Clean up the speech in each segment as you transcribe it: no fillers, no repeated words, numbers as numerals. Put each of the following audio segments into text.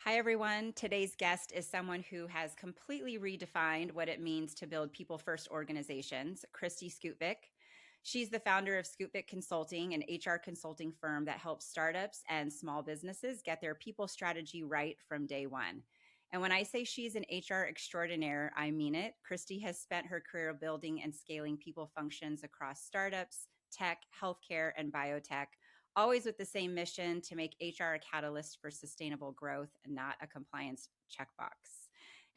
Hi, everyone. Today's guest is someone who has completely redefined what it means to build people-first organizations, Kristi Skutvik. She's the founder of Skutvik Consulting, an HR consulting firm that helps startups and small businesses get their people strategy right from day one. And when I say she's an HR extraordinaire, I mean it. Kristi has spent her career building and scaling people functions across startups, tech, healthcare, and biotech, always with the same mission to make HR a catalyst for sustainable growth and not a compliance checkbox.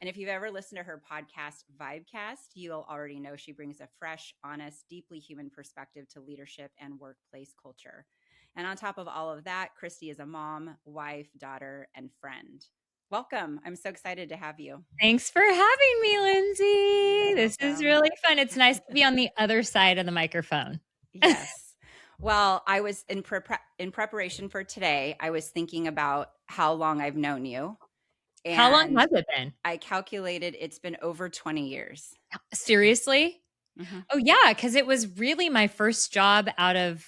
And if you've ever listened to her podcast, Vibecast, you'll already know she brings a fresh, honest, deeply human perspective to leadership and workplace culture. And on top of all of that, Kristi is a mom, wife, daughter, and friend. Welcome. I'm so excited to have you. Thanks for having me, Lindsay. You're This is welcome. really fun. It's nice to be on the other side of the microphone. Yes. Well, I was in preparation for today, I was thinking about how long I've known you. How long And has it been? I calculated it's been over 20 years. Seriously? Mm-hmm. Oh, yeah, because it was really my first job out of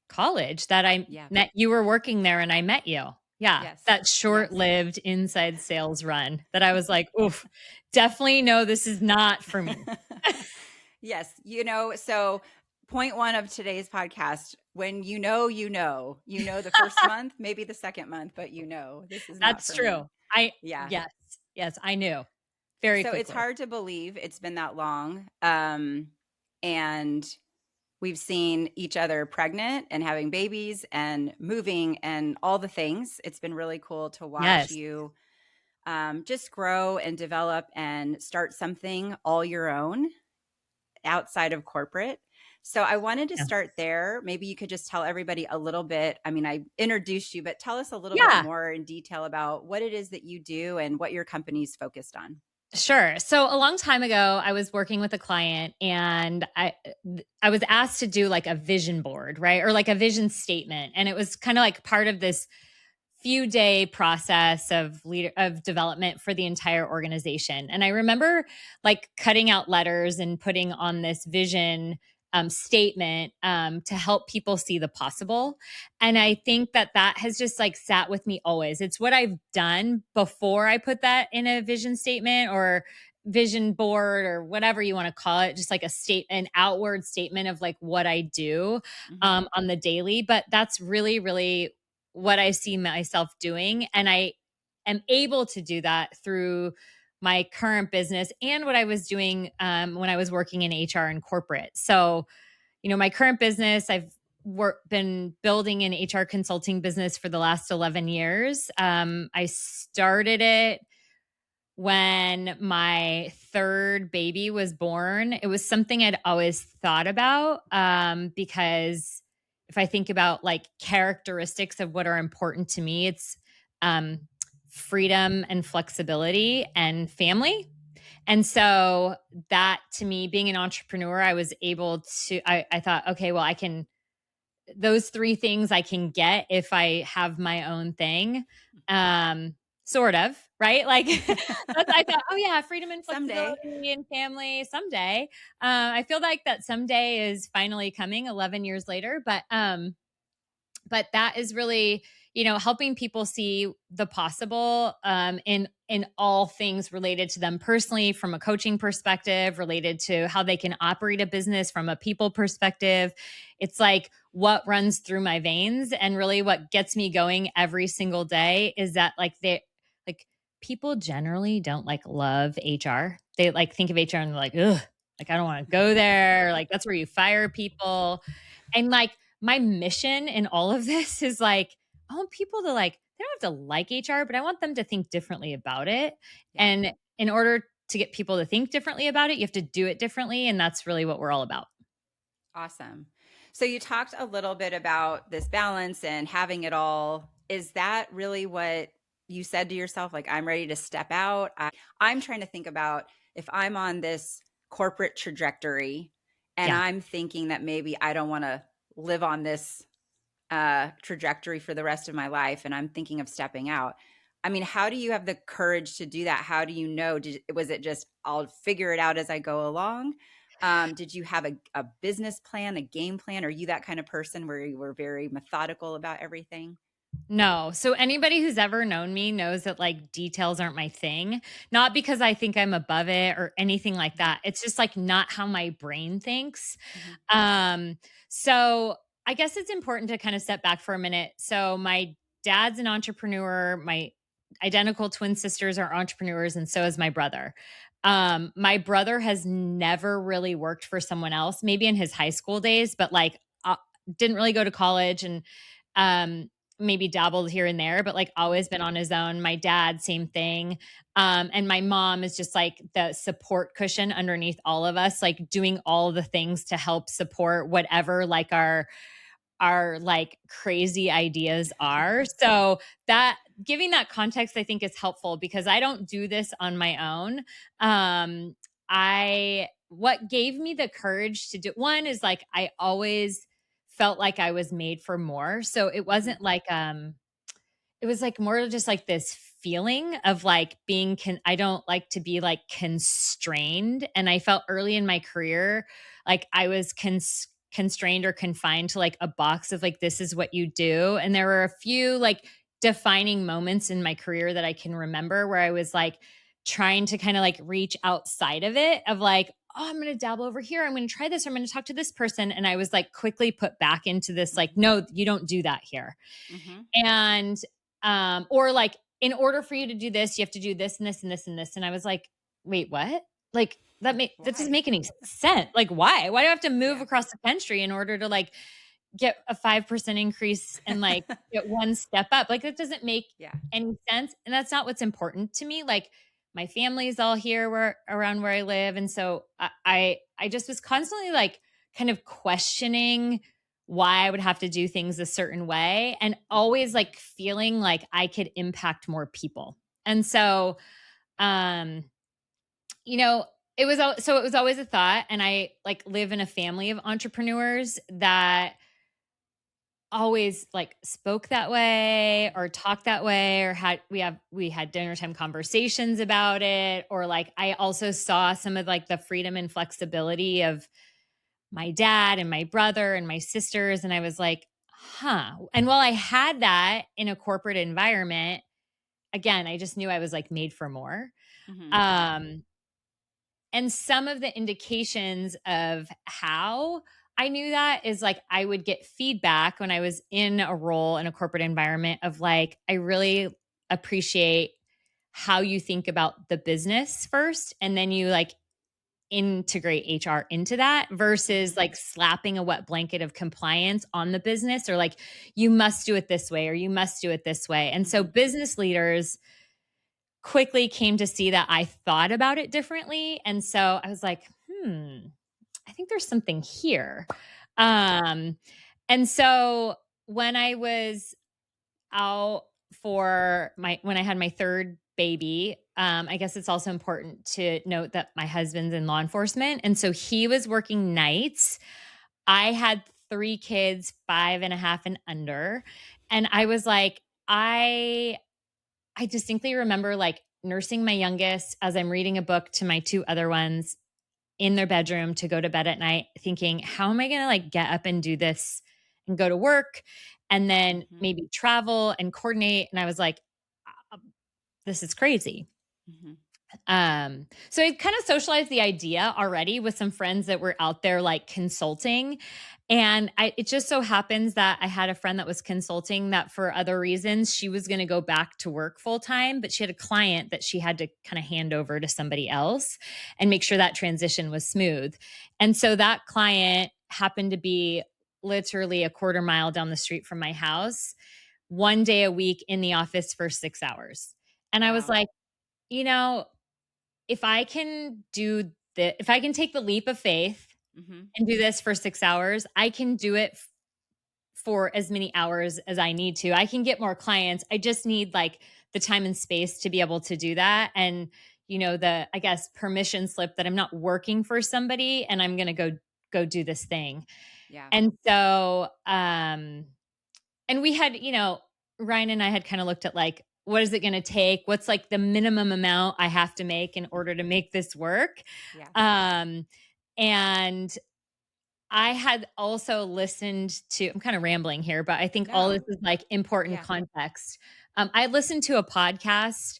college that I Yeah. met. You were working there and I met you. Yeah, Yes. that short-lived inside sales run that I was like, oof, definitely no, this is not for me. Yes. So point one of today's podcast, when the first month, maybe the second month, but this is not That's for me. true. Yeah. Yes, I knew very So it's quickly. hard to believe it's been that long. And we've seen each other pregnant and having babies and moving and all the things. It's been really cool to watch Yes. you just grow and develop and start something all your own outside of corporate. So I wanted to Yeah. start there. Maybe you could just tell everybody a little bit. I mean, I introduced you, but tell us a little bit Yeah. more in detail about what it is that you do and what your company's focused on. Sure. So a long time ago, I was working with a client and I was asked to do like a vision board, right? Or like a vision statement. And it was kind of like part of this few day process of development for the entire organization. And I remember like cutting out letters and putting on this vision statement to help people see the possible. And I think that has just like sat with me always. It's what I've done before I put that in a vision statement or vision board or whatever you want to call it, just like an outward statement of like what I do on the daily. But that's really, really what I see myself doing. And I am able to do that through my current business and what I was doing when I was working in HR and corporate. So, my current business, I've been building an HR consulting business for the last 11 years. I started it when my third baby was born. It was something I'd always thought about because if I think about like characteristics of what are important to me, it's freedom and flexibility and family. And so that to me, being an entrepreneur, I was able to, I thought, okay, well, those three things I can get if I have my own thing. Sort of, right? Like I thought, oh yeah, freedom and Someday. flexibility and family someday. I feel like that someday is finally coming 11 years later, but that is really, helping people see the possible in all things related to them personally, from a coaching perspective, related to how they can operate a business from a people perspective. It's like what runs through my veins, and really what gets me going every single day is that like people generally don't like love HR. They like think of HR and they're like, ugh, like I don't want to go there. Like that's where you fire people. And like my mission in all of this is like, I want people to like, they don't have to like HR, but I want them to think differently about it. Yeah. And in order to get people to think differently about it, you have to do it differently. And that's really what we're all about. Awesome. So you talked a little bit about this balance and having it all. Is that really what you said to yourself? Like, I'm ready to step out. I'm trying to think about if I'm on this corporate trajectory and Yeah. I'm thinking that maybe I don't want to live on this trajectory for the rest of my life and I'm thinking of stepping out. I mean, how do you have the courage to do that? How do you know? Was it just, I'll figure it out as I go along? Did you have a business plan, a game plan? Are you that kind of person where you were very methodical about everything? No. So anybody who's ever known me knows that like details aren't my thing. Not because I think I'm above it or anything like Mhm. that. It's just like not how my brain thinks. Mhm. Um, so I guess it's important to kind of step back for a minute. So my dad's an entrepreneur. My identical twin sisters are entrepreneurs, and so is my brother. My brother has never really worked for someone else, maybe in his high school days, but like didn't really go to college and um maybe dabbled here and there, but like Mhm. always been on his own. My dad, same thing. And my mom is just like the support cushion underneath all of us, like doing all the things to help support whatever like our like crazy ideas are. So that giving that context I think is helpful because I don't do this on my own. I what gave me the courage to do one is like I always felt like I was made for more. So it Mhm. wasn't like it was like more just like this feeling of like being I don't like to be like constrained, and I felt early in my career like I was constrained or confined to like a box of like this is what you do, and there were a few like defining moments in my career that I can remember where I was like trying to kind of like reach outside of it of like, oh, I'm going to dabble over here, I'm going to try this, or I'm going to talk to this person, and I was like quickly put back into this like, Mhm. no, you don't do that here. Mhm. And or like in order for you to do this, you have to do this and this and this and this. And I was like, wait, what? Like that doesn't Why? make any sense. Like why? Why do I have to move Yeah. across the country in order to like get a 5% increase and like get one step up? Like that doesn't make Yeah. any sense. And that's not what's important to me. Like my family is all here where around where I live. And so I just was constantly like kind of questioning why I would have to do things a certain way and Mhm. always like feeling like I could impact more people. And so, um, you know, so it was always a thought. And I like live in a family of entrepreneurs that always like spoke that way or talked that way or we had dinner time conversations about it, or like I also saw some of like the freedom and flexibility of my dad and my brother and my sisters. And I was like, huh. And while I had that in a corporate environment, again, I just knew I was like made for more. Mhm. Um, and some of the indications of how I knew that is like I would get feedback when I was in a role in a corporate environment of like, I really appreciate how you think about the business first. And then you like integrate HR into that versus Mhm. like slapping a wet blanket of compliance on the business or like you must do it this way or you must do it this way. And so Mhm. business leaders quickly came to see that I thought about it differently. And so I was like, I think there's something here. Um, and so when I was out when I had my third baby, I guess it's also important to note that my husband's in law enforcement. And so he was working nights. I had three kids, 5.5 and under. And I was like, I distinctly remember like nursing my youngest as I'm reading a book to my two other ones in their bedroom to go to bed at night, thinking, how am I going to like get up and do this and go to work and then Mhm. maybe travel and coordinate? And I was like, this is crazy. Mhm. So I kind of socialized the idea already with some friends that were out there like consulting. And it just so happens that I had a friend that was consulting that for other reasons, she was going to go back to work full time, but she had a client that she had to kind of hand over to somebody else and make sure that transition was smooth. And so that client happened to be literally a quarter mile down the street from my house, one day a week in the office for 6 hours. And I was Wow. like, you know, if I can if I can take the leap of faith Mhm. and do this for 6 hours, I can do it for as many hours as I need to. I can get more clients. I just need like the time and space to be able to do that. And, I guess, permission slip that I'm not working for somebody and I'm going to go do this thing. Yeah. And so, and we had, Ryan and I had kind of looked at like, what is it going to take? What's like the minimum amount I have to make in order to make this work? Yeah. Um, and I had also listened to, I'm kind of rambling here, but I think all No. this is like important Yeah. context. I listened to a podcast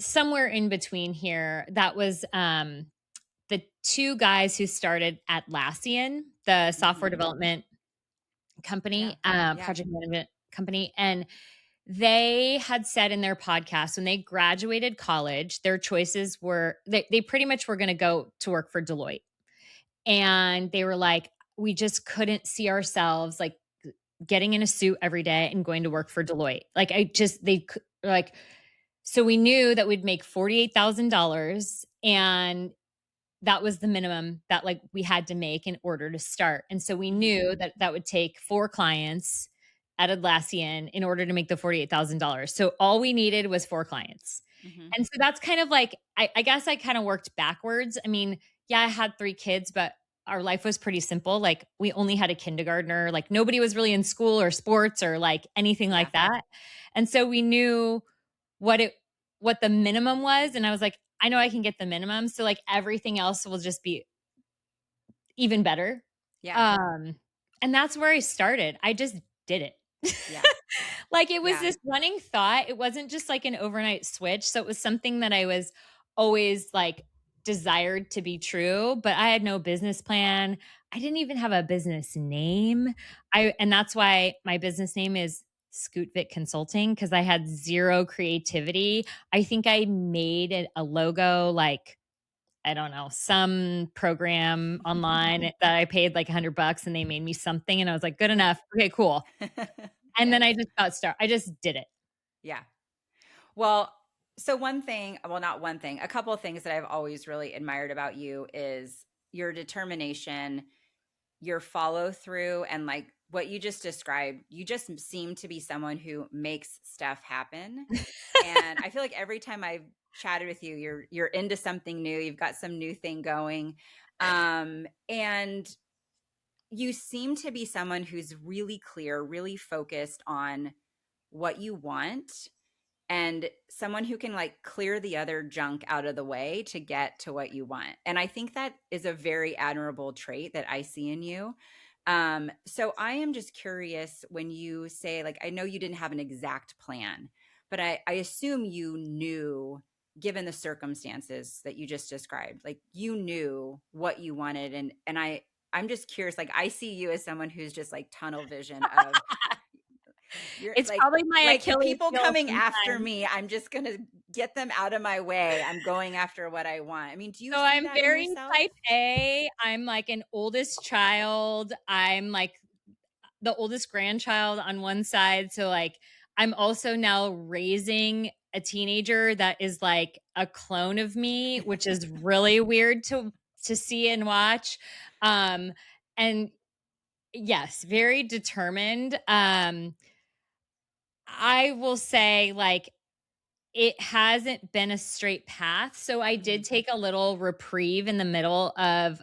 somewhere in between here that was the two guys who started Atlassian, the software Mhm. development Yeah. company, Yeah. project management company. And they had said in their podcast when they graduated college, their choices were they pretty much were going to go to work for Deloitte. And they were like, we just couldn't see ourselves like getting in a suit every day and going to work for Deloitte. Like, like, so we knew that we'd make $48,000 and that was the minimum that like we had to make in order to start. And so we Mhm. knew that that would take 4 clients at Atlassian in order to make the $48,000. So all we needed was 4 clients. Mhm. And so that's kind of like, I guess I kind of worked backwards. I mean, yeah, I had 3 kids, but our life was pretty simple. Like we only had a kindergartner, like nobody was really in school or sports or like anything Yeah. like that. And so we knew what it what the minimum was, and I was like, I know I can get the minimum, so like everything else will just be even better. Yeah. Um and that's where I started. I just did it. Yeah. Like it was Yeah. this running thought. It wasn't just like an overnight switch. So it was something that I was always like desired to be true, but I had no business plan. I didn't even have a business name. And that's why my business name is Skutvik Consulting because I had zero creativity. I think I made a logo like I don't know, some program online that I paid like $100 and they made me something and I was like, good enough. Okay, cool. And then Yes. I just got started. I just did it. Yeah. Well, so one thing, well, not one thing, a couple of things that I've always really admired about you is your determination, your follow through, and like what you just described. You just seem to be someone who makes stuff happen. And I feel like every time I've chatted with you, you're into something new. You've got some new thing going. And you seem to be someone who's really clear, really focused on what you want and someone who can like clear the other junk out of the way to get to what you want. And I think that is a very admirable trait that I see in you. So I am just curious when you say, like, I know you didn't have an exact plan, but I assume you knew, given the circumstances that you just described, like you knew what you wanted. I'm just curious, like I see you as someone who's just like tunnel vision of you're It's probably my like the Achilles people heel coming after sometimes. me, I'm just going to get them out of my way. I'm going after what I want. I mean, do you So see I'm that in very yourself? type A. I'm like an oldest child. I'm like the oldest grandchild on one side. So like I'm also now raising a teenager that is like a clone of me, which is really weird to see and watch. And yes, very determined. I will say like it hasn't been a straight path. So I Mhm. did take a little reprieve in the middle of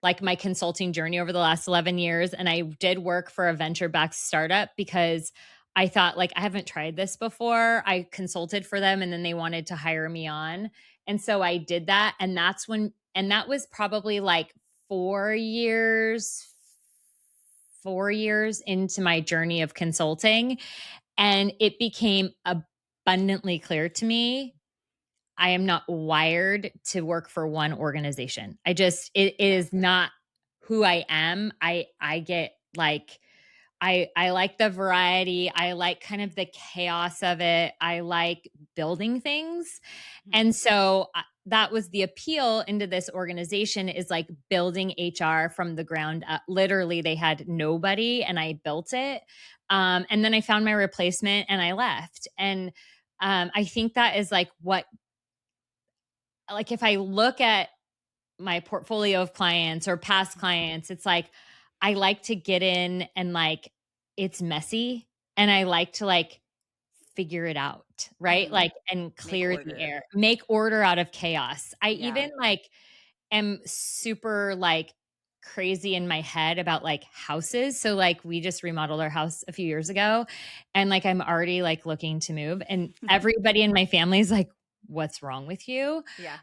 like my consulting journey over the last 11 years. And I did work for a venture backed startup because I thought, like, I haven't tried this before. I consulted for them and then they wanted to hire me on. And so I did that. And that was probably like 4 years, 4 years into my journey of consulting. And it became abundantly clear to me I am not wired to work for one organization. It Yeah. is not who I am. I get like I like the variety. I like kind of the chaos of it. I like building things. Mhm. And so that was the appeal into this organization is like building HR from the ground up. Literally, they had nobody and I built it. And then I found my replacement and I left. And I think that is like what like if I look at my portfolio of clients or past clients, it's like I like to get in and like it's messy and I like to like figure it out, right? Mhm. Like and Make clear the order. air, make order out of chaos. I Yeah. even like am super like crazy in my head about like houses. So like we just remodeled our house a few years ago and like I'm already like looking to move and everybody in my family is like what's wrong with you? Yeah.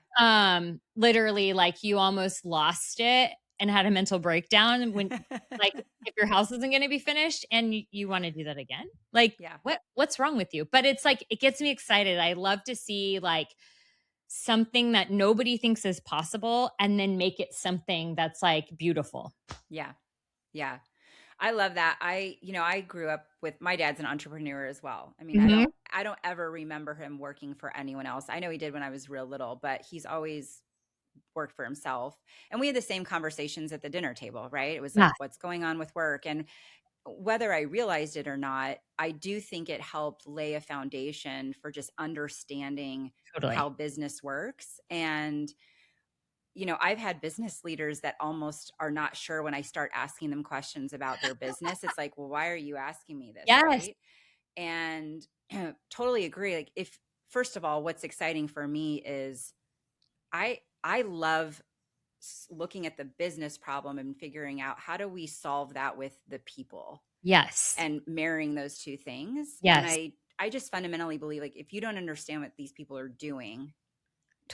Literally, like, you almost lost it and had a mental breakdown when, like, if your house isn't gonna be finished and you wanna do that again? Like, Yeah. what's wrong with you? But it's like, it gets me excited. I love to see, like, something that nobody thinks is possible and then make it something that's, like, beautiful. Yeah. Yeah. I love that. I grew up with my dad's an entrepreneur as well. I mean, Mhm. I don't ever remember him working for anyone else. I know he did when I was real little, but he's always worked for himself. And we had the same conversations at the dinner table, right? It was like, Yeah, what's going on with work? And whether I realized it or not, I do think it helped lay a foundation for just understanding how totally. business works. And I've had business leaders that almost are not sure when I start asking them questions about their business. It's like, well, why are you asking me this? Yes. Right. And totally agree. Like, if, first of all, what's exciting for me is I love looking at the business problem and figuring out how do we solve that with the people Yes. and marrying those two things. And Yes. I just fundamentally believe, like, if you don't understand what these people are doing,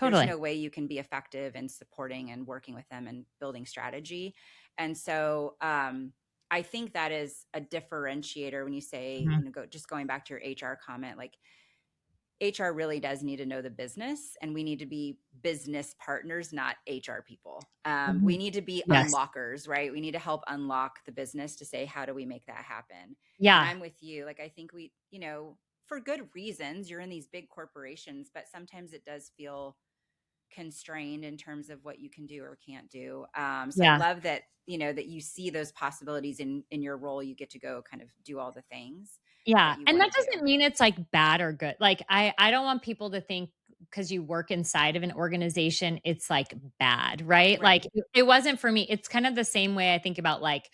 there's Totally. no way you can be effective in supporting and working with them and building strategy. And so I think that is a differentiator when you say, Mhm. going back to your HR comment, like, HR really does need to know the business, and we need to be business partners, not HR people. We Mhm. need to be Yes. unlockers, right? We need to help unlock the business to say, how do we make that happen? And Yeah. I'm with you. Like, I think for good reasons, you're in these big corporations, but sometimes it does feel constrained in terms of what you can do or can't do. So I Yeah. love that, that you see those possibilities in your role. You get to go kind of do all the things Yeah, that you and want that to do. doesn't mean it's, like, bad or good. Like, I don't want people to think because you work inside of an organization, it's, like, bad, right? Right. Like, it wasn't for me. It's kind of the same way I think about, like,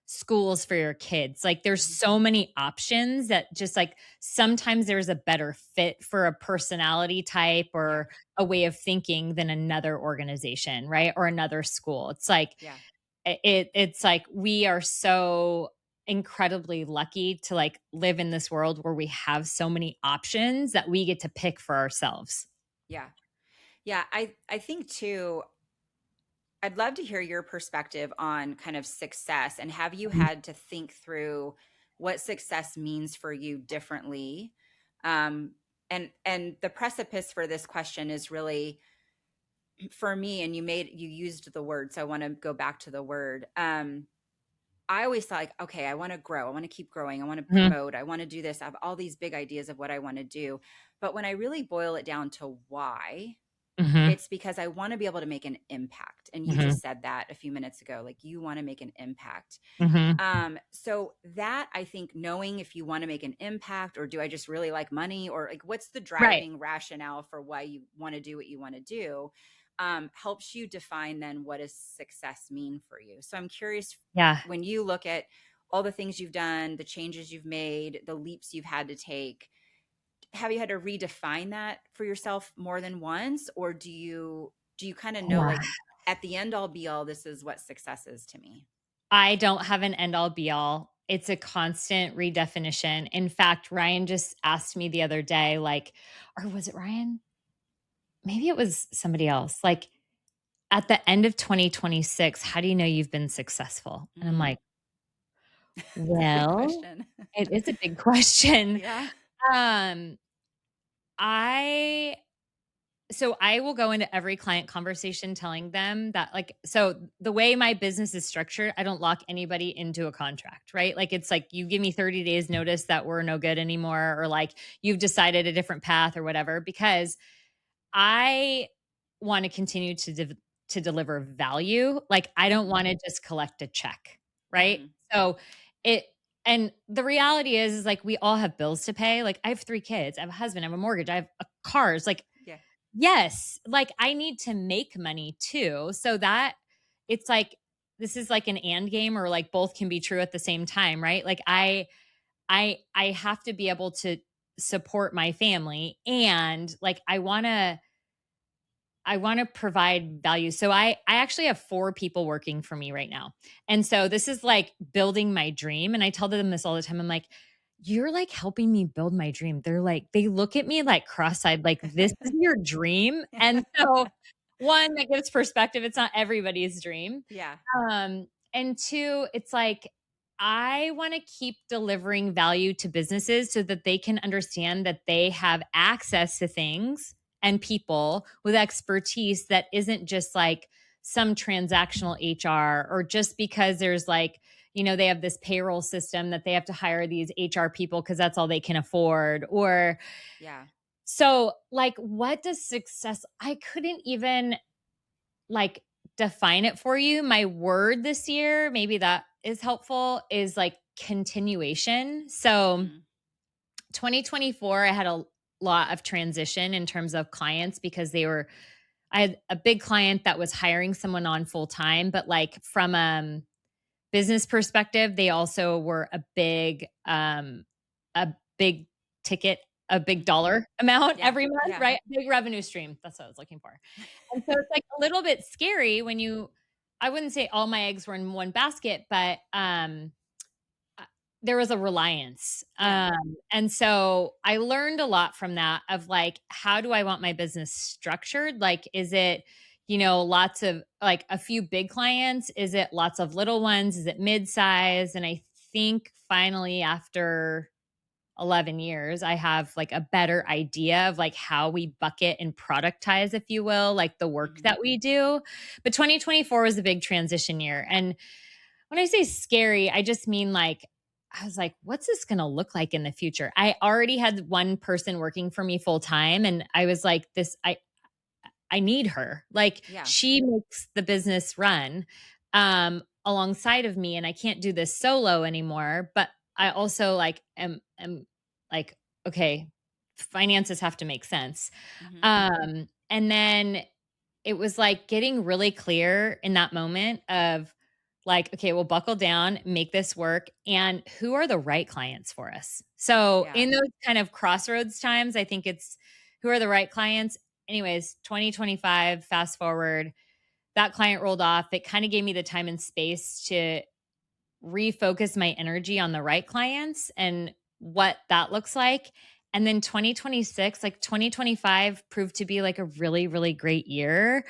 schools for your kids. Like, there's Mhm. so many options that just, like, sometimes there's a better fit for a personality type Yeah. or a way of thinking than another organization, right? Or another school. It's like, Yeah. it's like we are so incredibly lucky to, like, live in this world where we have so many options that we get to pick for ourselves. Yeah. Yeah. I think too, I'd love to hear your perspective on kind of success, and have you Mhm. had to think through what success means for you differently? Um, and the precipice for this question is really, for me, and you used the word, so I want to go back to the word. I always thought, like, okay, I want to grow. I want to keep growing. I want to Mhm. promote. I want to do this. I have all these big ideas of what I want to do. But when I really boil it down to why, Mhm. it's because I want to be able to make an impact. And you Mhm. just said that a few minutes ago, like, you want to make an impact. Mhm. So that, I think, knowing if you want to make an impact, or do I just really like money, or like, what's the Right. driving rationale for why you want to do what you want to do, helps you define then what does success mean for you. So I'm curious, Yeah. when you look at all the things you've done, the changes you've made, the leaps you've had to take, have you had to redefine that for yourself more than once, or do you kind of know, Yeah. like, at the end all be all, this is what success is to me? I don't have an end all be all. It's a constant redefinition. In fact, Ryan just asked me the other day, like, or was it Ryan? Maybe it was somebody else. Like, at the end of 2026, how do you know you've been successful? And I'm Mm. like, It's a big well, question. it is a big question. Yeah. Um, I so I will go into every client conversation telling them that, like, so the way my business is structured, I don't lock anybody into a contract, right? Like, it's like you give me 30 days notice that we're no good anymore, or like you've decided a different path or whatever, because I want to continue to deliver value. Like, I don't Mhm. want to just collect a check, right? Mhm. So it and the reality is like we all have bills to pay. Like, I have 3 kids, I have a husband, I have a mortgage, I have cars. Like, Yeah. yes, like I need to make money too. So that it's like this is like an and game, or like both can be true at the same time, right? Like I have to be able to support my family, and like I want to provide value. So I actually have 4 people working for me right now. And so this is like building my dream, and I tell them this all the time. I'm like, you're like helping me build my dream. They're like, they look at me like cross-eyed, like, this is your dream. And so one, that gives perspective. It's not everybody's dream. Yeah. And two, it's like, I want to keep delivering value to businesses so that they can understand that they have access to things and people with expertise that isn't just like some transactional HR, or just because there's like, they have this payroll system that they have to hire these HR people because that's all they can afford. Or Yeah. so, like, what does success? I couldn't even like define it for you. My word this year, maybe that is helpful, is like continuation. So, Mm. 2024, I had a lot of transition in terms of clients because I had a big client that was hiring someone on full time, but like from business perspective, they also were a big ticket, a big Mhm. dollar amount Yeah. every month, Yeah. right? Big revenue stream. That's what I was looking for. And so it's like a little bit scary when I wouldn't say all my eggs were in one basket, but uh, there was a reliance. Yeah. And so I learned a lot from that of like, how do I want my business structured? Like, is it, lots of like a few big clients? Is it lots of little ones? Is it mid-size? And I think finally, after 11 years, I have like a better idea of like how we bucket and productize, if you will, like the work Mhm. that we do. But 2024 was a big transition year. And when I say scary, I just mean like, I was like, what's this going to look like in the future? I already had one person working for me full time. And I was like, I need her. Like, Yeah. she makes the business run alongside of me, and I can't do this solo anymore. But I also like am like, okay, finances have to make sense. Mhm. And then it was like getting really clear in that moment of like, okay, we'll buckle down, make this work. And who are the right clients for us? So Yeah. in those kind of crossroads times, I think it's who are the right clients. Anyways, 2025, fast forward, that client rolled off. It kind of gave me the time and space to refocus my energy on the right clients and what that looks like. And then 2026, like 2025 proved to be like a really, really great year.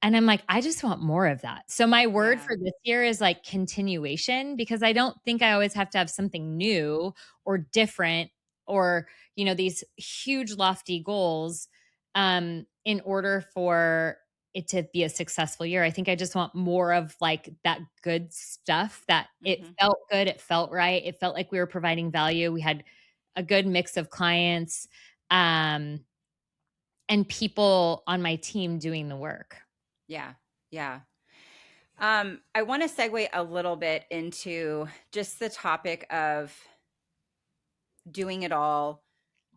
And I'm like, I just want more of that. So my word Yeah. for this year is like continuation, because I don't think I always have to have something new or different, or, these huge lofty goals in order for it to be a successful year. I think I just want more of like that good stuff, that it Mhm. felt good, it felt right, it felt like we were providing value. We had a good mix of clients um and people on my team doing the work. Yeah. Yeah. I want to segue a little bit into just the topic of doing it all,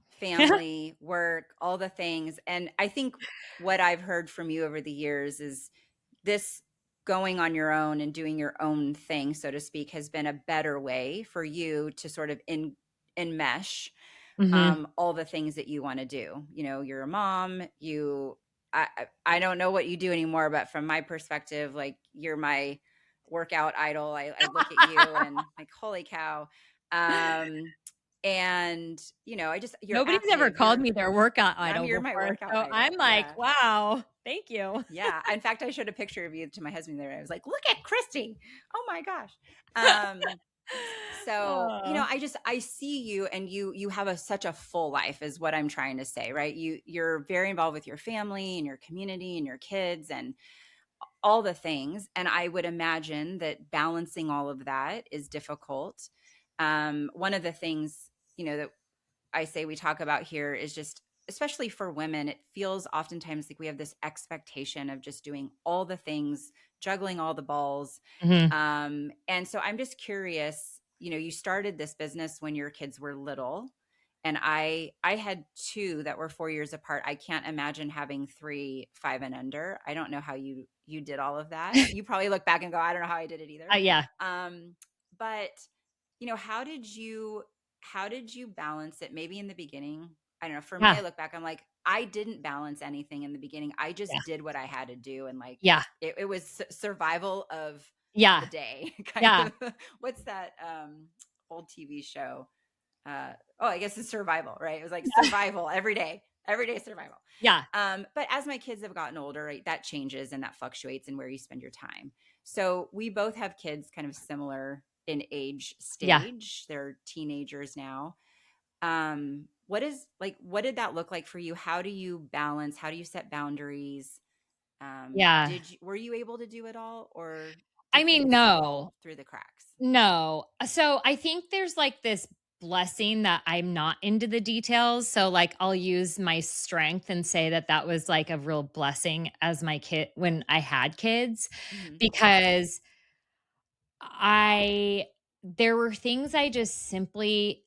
family, work, all the things. And I think what I've heard from you over the years is this going on your own and doing your own thing, so to speak, has been a better way for you to sort of enmesh Mhm. all the things that you want to do. You're a mom, I don't know what you do anymore, but from my perspective, like, you're my workout idol. I look at you and like, holy cow. Um, and you're Nobody's ever active. called me their workout idol You're my before, workout so I'm idol. like, Yeah. "Wow, thank you." Yeah. In fact, I showed a picture of you to my husband there. I was like, look at Kristi. Oh my gosh. Um, so, Oh. I see you, and you have such a full life is what I'm trying to say, right? You're very involved with your family and your community and your kids and all the things. And I would imagine that balancing all of that is difficult. One of the things, that I say we talk about here is just, especially for women, it feels oftentimes like we have this expectation of just doing all the things, juggling all the balls. Mhm. And so I'm just curious, you started this business when your kids were little. And I had two that were 4 years apart. I can't imagine having three, 5 and under. I don't know how you did all of that. You probably look back and go, I don't know how I did it either. Yeah. But how did you balance it? Maybe in the beginning, I don't know. For me, Yeah. I look back, I'm like, I didn't balance anything in the beginning. I Yeah. just did what I had to do, and like, Yeah. it was survival of the Yeah. day, kind Yeah. of. What's that old TV show? I guess it's survival, right? It was like survival every day survival. Yeah. But as my kids have gotten older, right, that changes and that fluctuates in where you spend your time. So we both have kids kind of similar in age Yeah. stage. They're teenagers now. What did that look like for you? How do you balance? How do you set boundaries? Yeah. Were you able to do it all, or I did mean, things no. fall through the cracks? No. So I think there's like this blessing that I'm not into the details. So like I'll use my strength and say that that was like a real blessing as my kid when I had kids, Hmm. because I there were things I just simply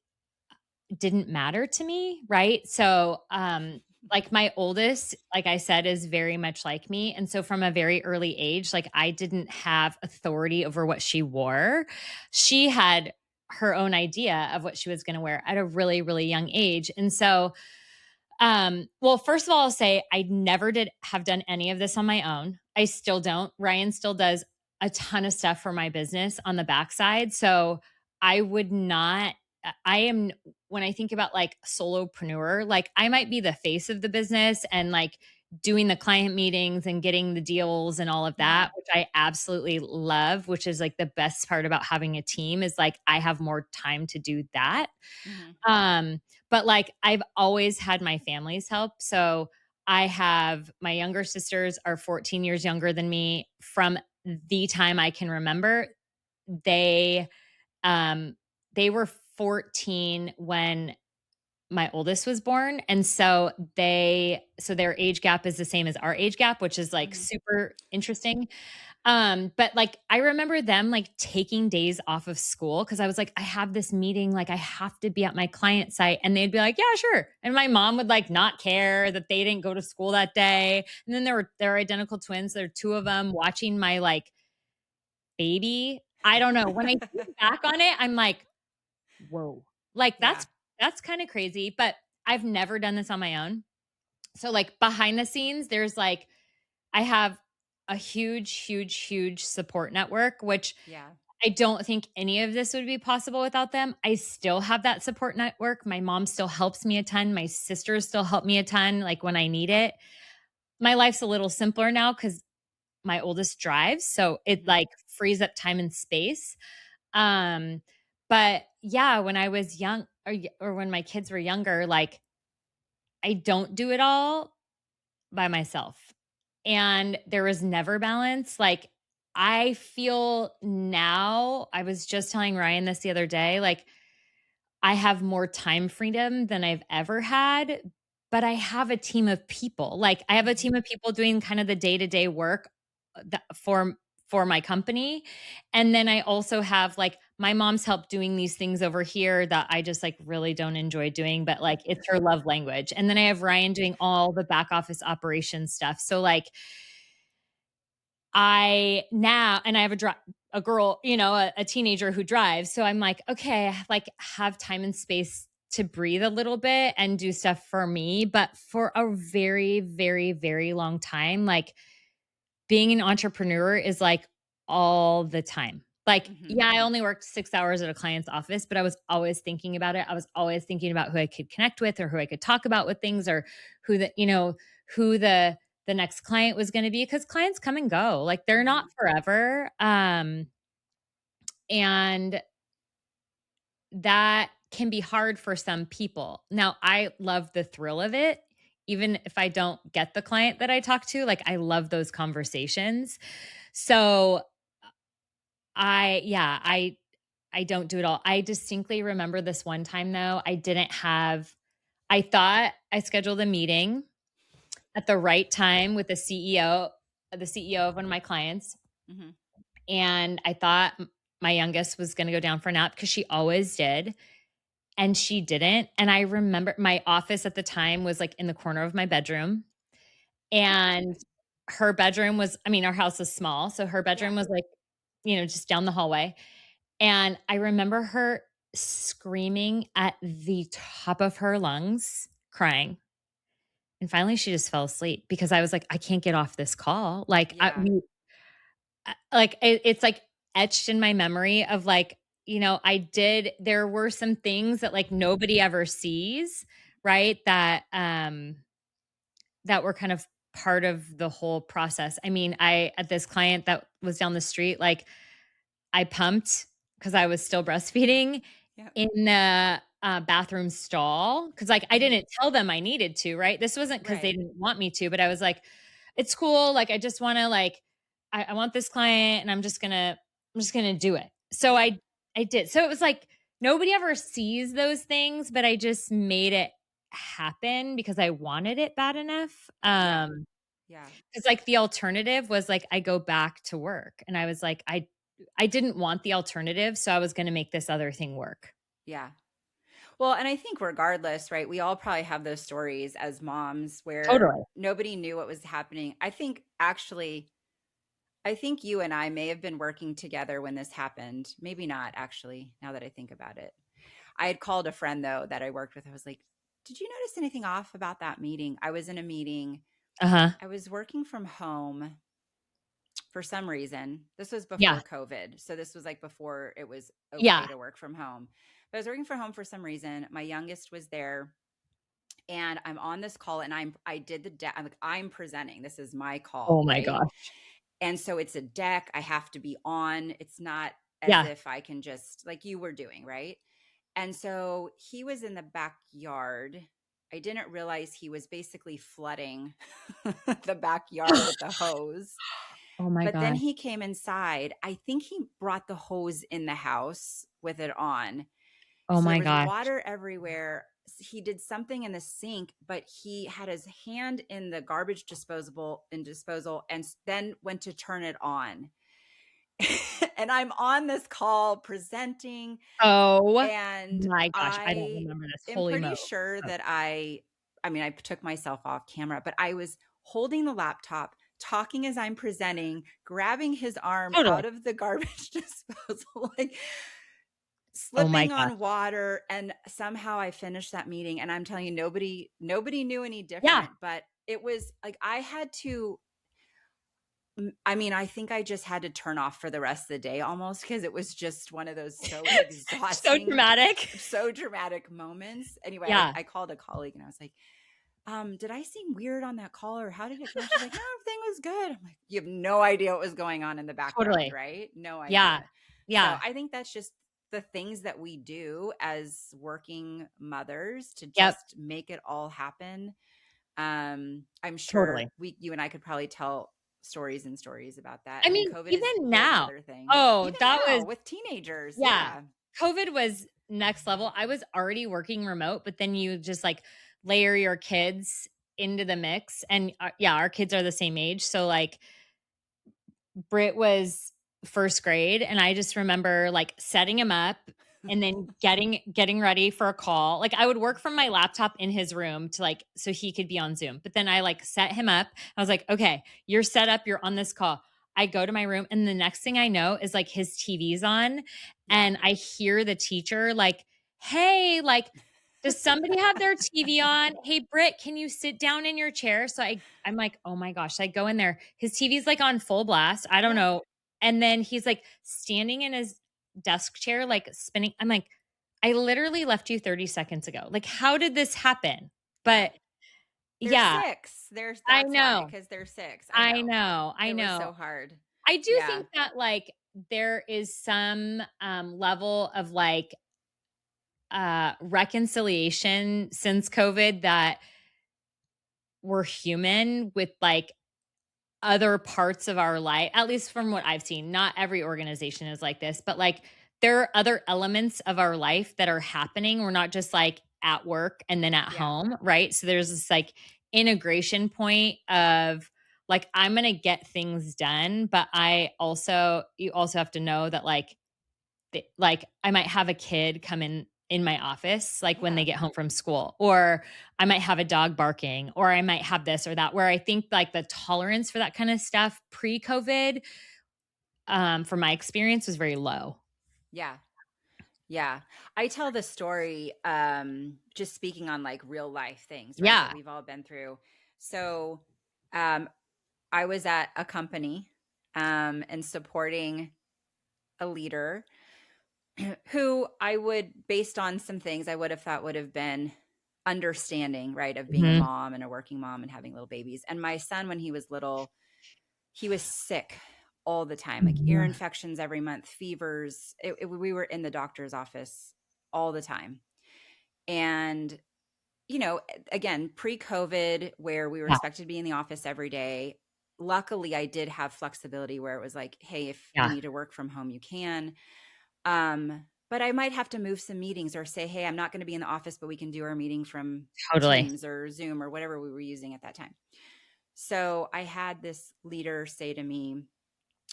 didn't matter to me, right? So, like my oldest, like I said, is very much like me. And so from a very early age, like I didn't have authority over what she wore. She had her own idea of what she was going to wear at a really, really young age. And so, well, first of all, I'll say I never did have done any of this on my own. I still don't. Ryan still does a ton of stuff for my business on the backside. So I would not, I am, when I think about like solopreneur, like I might be the face of the business and like doing the client meetings and getting the deals and all of that, Hmm. which I absolutely love, which is like the best part about having a team is like I have more time to do that. Hmm. Um, but like I've always had my family's help. So I have my younger sisters are 14 years younger than me from the time I can remember. They um they were 14 when my oldest was born, and so their age gap is the same as our age gap, which is like Hmm. super interesting. But like I remember them like taking days off of school because I was like, I have this meeting, like I have to be at my client site. And they'd be like, yeah, sure. And my mom would like not care that they didn't go to school that day. And then there are identical twins. There are two of them watching my like baby. I don't know. When I think back on it, I'm like, whoa. Like Yeah. that's kind of crazy. But I've never done this on my own. So like behind the scenes, there's like I have a huge, huge, huge support network, which Yeah. I don't think any of this would be possible without them. I still have that support network. My mom still helps me a ton. My sisters still help me a ton, like when I need it. My life's a little simpler now because my oldest drives. So it Hmm. like frees up time and space. Um, but yeah, when I was young or when my kids were younger, like I don't do it all by myself. And there was never balance. Like I feel now, I was just telling Ryan this the other day, like I have more time freedom than I've ever had, but I have a team of people. Like I have a Hmm. team of people doing kind of the day-to-day work for my company. And then I also have like my mom's help doing these things over here that I just like really don't enjoy doing, but like it's her love language. And then I have Ryan doing all the back office operations stuff. So like I have a girl, a teenager who drives. So I'm like, okay, I like have time and space to breathe a little bit and do stuff for me. But for a very, very, very long time, like being an entrepreneur is like all the time. Like, Hmm. yeah, I only worked 6 hours at a client's office, but I was always thinking about it. I was always thinking about who I could connect with or who I could talk about with things or who the next client was going to be because clients come and go. Like they're not Hmm. forever. And that can be hard for some people. Now, I love the thrill of it. Even if I don't get the client that I talk to, like I love those conversations. So I don't do it all. I distinctly remember this one time though, I thought I scheduled a meeting at the right time with the CEO of one of my clients. Hmm. And I thought my youngest was going to go down for a nap because she always did. And she didn't. And I remember my office at the time was like in the corner of my bedroom. And her bedroom was, I mean, our house is small. So her Yeah. bedroom was like, just down the hallway. And I remember her screaming at the top of her lungs, crying. And finally, she just fell asleep because I was like, I can't get off this call. Like, Yeah. it's like etched in my memory of like, there were some things that like nobody ever sees, right? That were kind of part of the whole process. I mean, at this client that was down the street, like I pumped because I was still breastfeeding Yeah. in the bathroom stall because, like, I Mhm. didn't tell them I needed to, right? This wasn't because they Right. didn't want me to, but I was like, it's cool. Like, I just want to, like, I want this client and I'm just gonna do it. So Yeah. I did. So it was like nobody ever sees those things, but I just made it happen because I wanted it bad enough. Yeah. Yeah. Because like the alternative was like I go back to work and I was like, I didn't want the alternative, so I was gonna make this other thing work. Yeah. Well, and I think regardless, right, we all probably have those stories as moms where Totally. nobody knew what was happening. I think actually, I think you and I may have been working together when this happened. Maybe not, actually, now that I think about it. I had called a friend, though, that I worked with. I was like, did you notice anything off about that meeting? I was in a meeting. Uh-huh. I was working from home for some reason. This was Yeah. before COVID. So this was like before it was okay Yeah. to work from home. But I was working from home for some reason. My youngest was there and I'm on this call and I did I'm like, I'm presenting. This is my call, Oh my right? gosh. And so it's a deck. I have to be on. It's not as Yeah. if I can just like you were doing, right? And so he was in the backyard. I didn't realize he was basically flooding the backyard with the hose. Oh my But then gosh. he came inside. I think he brought the hose in the house with it on. Oh So there my was gosh. water everywhere. He did something in the sink, but he had his hand in the garbage disposal and then went to turn it on. And I'm on this call presenting Oh and my gosh. I don't I remember this. am Holy pretty mo sure oh, that I mean, I took myself off camera, but I was holding the laptop, talking as I'm presenting, grabbing his arm totally. out of the garbage disposal, like Oh my slipping gosh. on water. And somehow I finished that meeting. And I'm telling you, nobody knew any Yeah. different, but it was like I had to I mean, I think I just had to turn off for the rest of the day almost because it was just one of those So dramatic. so dramatic moments. Anyway, Yeah. I called a colleague and I was like, did I seem weird on that call or how did it go? She's like, no, everything was good. I'm like, you have no idea what was going on in the background, Totally. right? No Yeah. idea. So Yeah. I think that's just the things that we do as working mothers to Yep. just make it all happen. I'm sure Totally. you and I could probably tell stories and stories about that. I I mean, mean, COVID is even yet now. another thing. Oh, Even that was now with teenagers. yeah. Yeah. COVID was next level. I was already working remote, but then you just like layer your kids into the mix. And yeah, our kids are the same age. So like Britt was first grade and I just remember like setting him up and then getting ready for a call. Like I would work from my laptop in his room to like so he could be on Zoom. But then I like set him up. I was like, "Okay, you're set up, you're on this call." I go to my room and the next thing I know is like his TV's on Yeah. and I hear the teacher like, "Hey, like does somebody have their TV on? Hey, Britt, can you sit down in your chair?" So I'm like, "Oh my gosh." I go in there. His TV's like on full blast. I don't Yeah. know. And then he's like standing in his desk chair, like spinning. I'm like, I literally left you 30 seconds ago. Like, how did this happen? Yeah. But They're yeah, six. I That's why, know. because they're six. I I know. know. I It was know. so hard. I do Yeah. think that like there is some level of like reconciliation since COVID that we're human with like other parts of our life, at least from what I've seen. Not every organization is like this, but like there are other elements of our life that are happening. We're not just like at work and then at Yeah. home, right? So there's this like integration point of like, I'm going to get things done, but you also have to know that like I might have a kid come in my office like when they Yeah. get home from school, or I might have a dog barking, or I might have this or that, where I think like the tolerance for that kind of stuff pre-COVID from my experience was very low. Yeah. Yeah. I tell the story, just speaking on like real life things, right? That Yeah. we've all been through. So, um, I was at a company, and supporting a leader who I would, based on some things I would have thought would have been understanding, right, of being a Mhm. mom and a working mom and having little babies. And my son, when he was little, he was sick all the time, like ear Mhm. infections every month, fevers. We were in the doctor's office all the time. And, again, pre-COVID, where we were Yeah. expected to be in the office every day, luckily I did have flexibility where it was like, hey, if you Yeah. need to work from home, you can. But I might have to move some meetings or say, hey, I'm not going to be in the office, but we can do our meeting from Totally. Teams or Zoom or whatever we were using at that time. So I had this leader say to me,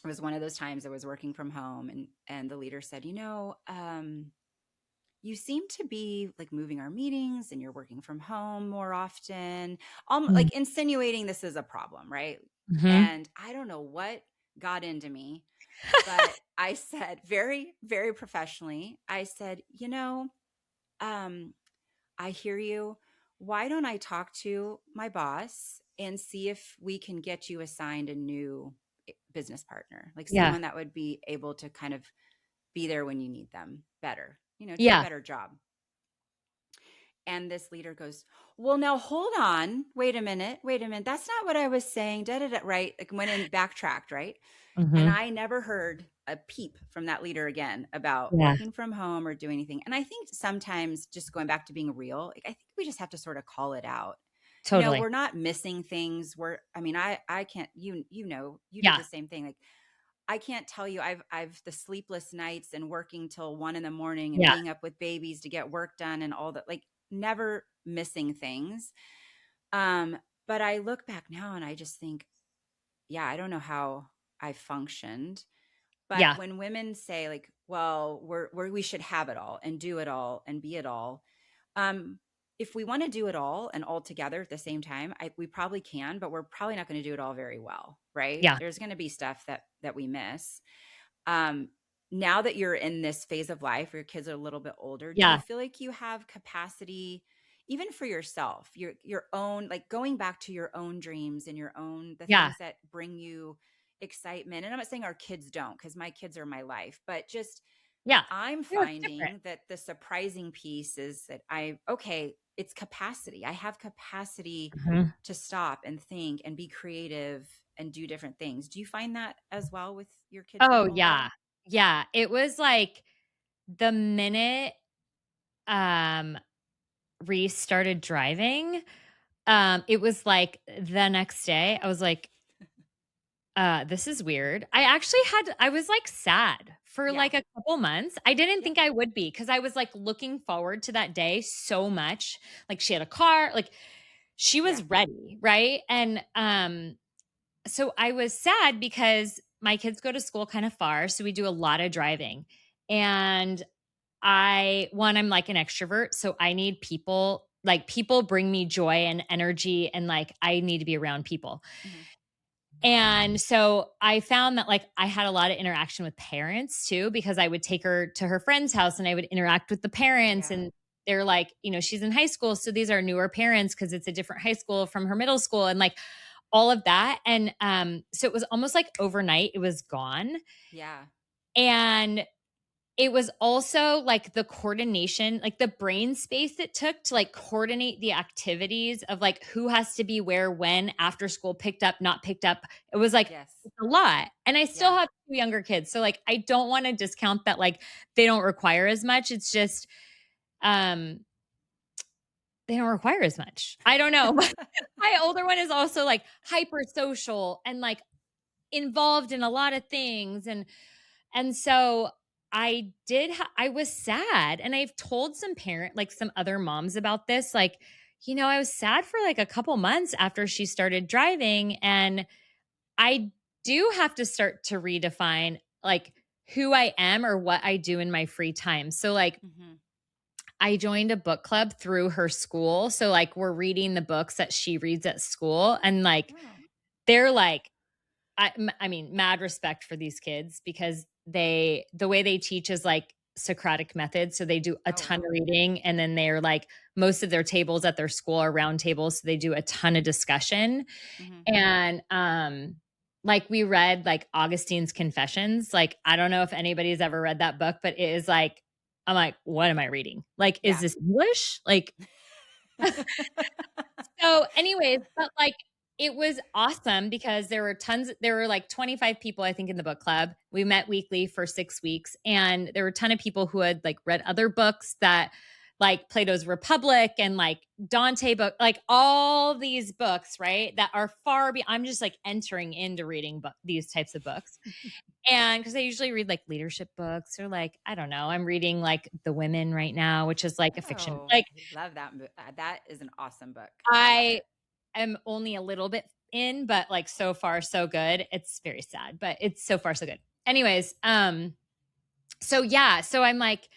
it was one of those times I was working from home, and the leader said, you seem to be like moving our meetings and you're working from home more often, Mm. like insinuating this is a problem, right? Mhm. And I don't know what got into me, but I said very, very professionally, I said, um, I hear you. Why don't I talk to my boss and see if we can get you assigned a new business partner, like Yeah. someone that would be able to kind of be there when you need them better, do a Yeah. better job. And this leader goes, well, now hold on. Wait a minute. Wait a minute. That's not what I was saying. Da, da, da, right. Like went and backtracked. Right. And Mhm. I never heard a peep from that leader again about Yeah. working from home or doing anything. And I think sometimes, just going back to being real, like I think we just have to sort of call it out. Totally. We're not missing things. I mean, I can't, you do Yeah. the same thing. Like I can't tell you, I've the sleepless nights and working till 1 a.m. and Yeah. being up with babies to get work done and all that, like never missing things. Um, but I look back now and I just think, yeah, I don't know how I functioned. But Yeah. when women say like, well, we should have it all and do it all and be it all, um, if we want to do it all and all together at the same time, we probably can, but we're probably not going to do it all very well, right? Yeah. There's going to be stuff that we miss. Um, Now that you're in this phase of life, your kids are a little bit older, do you Yeah. feel like you have capacity even for yourself, your own, like going back to your own dreams and your own the Yeah. things that bring you excitement? And I'm not saying our kids don't, because my kids are my life, but just Yeah. I'm No, it's different. finding that the surprising piece is that it's capacity. I have capacity Mhm. to stop and think and be creative and do different things. Do you find that as well with your kids Oh, getting older? yeah. Yeah. It was like the minute, um, Reese started driving, it was like the next day, I was like, this is weird. I was like sad for Yeah. like a couple months. I didn't Yep. think I would be because I was like looking forward to that day so much. Like she had a car, like she Yeah. was ready, right? And so I was sad because my kids go to school kind of far, so we do a lot of driving. And I'm like an extrovert, so I need people. Like people bring me joy and energy and like I need to be around people. Hmm. And so I found that like I had a lot of interaction with parents too, because I would take her to her friend's house and I would interact with the parents. Yeah. And they're like, she's in high school. So these are newer parents because it's a different high school from her middle school and like all of that. And so it was almost like overnight, it was gone. Yeah. And it was also like the coordination, like the brain space it took to like coordinate the activities of like who has to be where, when, after school, picked up, not picked up. It was like Yes. it's a lot. And I still Yeah. have two younger kids. So like I don't want to discount that like they don't require as much. It's just um they don't require as much. I don't know. My older one is also like hyper social and like involved in a lot of things and so I was sad and I've told some other moms about this like I was sad for like a couple months after she started driving and I do have to start to redefine like who I am or what I do in my free time. So like Hmm. I joined a book club through her school. So like we're reading the books that she reads at school and like Oh. they're like I mean, mad respect for these kids because the way they teach is like Socratic method. So they do a Oh, ton of wow. reading and then they're like most of their tables at their school are round tables. So they do a ton of discussion. Hmm. And like we read like Augustine's Confessions. Like, I don't know if anybody's ever read that book, but it is like, I'm like, what am I reading? Like, is Yeah. this English? Like, so anyways, but like it was awesome because there were like 25 people, I think, in the book club. We met weekly for 6 weeks, and there were a ton of people who had like read other books that like Plato's Republic and like Dante book, like all these books, right? That are I'm just like entering into reading these types of books. And because I usually read like leadership books or like, I don't know, I'm reading like The Women right now, which is like a fiction. Oh, Like love that. That is an awesome book. I love I it. am only a little bit in, but like so far so good. It's very sad, but it's so far so good. Anyways, so yeah, so I'm like,